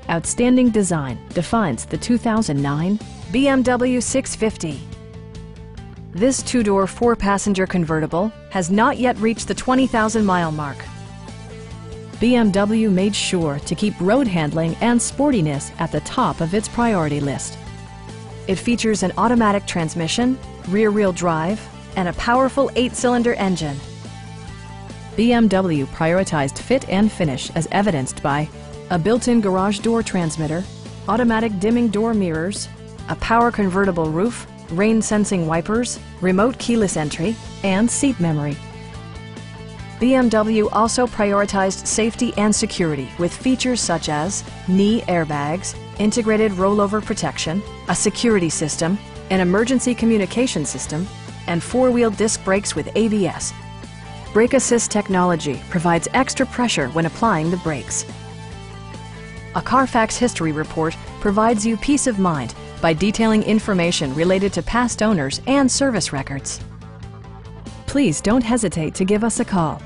Outstanding design defines the 2009 BMW 650. This two-door, four-passenger convertible has not yet reached the 20,000-mile mark. BMW made sure to keep road handling and sportiness at the top of its priority list. It features an automatic transmission, rear-wheel drive, and a powerful 8-cylinder engine. BMW prioritized fit and finish as evidenced by a built-in garage door transmitter, automatic dimming door mirrors, a power convertible roof, rain-sensing wipers, remote keyless entry, and seat memory. BMW also prioritized safety and security with features such as knee airbags, integrated rollover protection, a security system, an emergency communication system, and four-wheel disc brakes with ABS. Brake Assist technology provides extra pressure when applying the brakes. A Carfax history report provides you peace of mind by detailing information related to past owners and service records. Please don't hesitate to give us a call.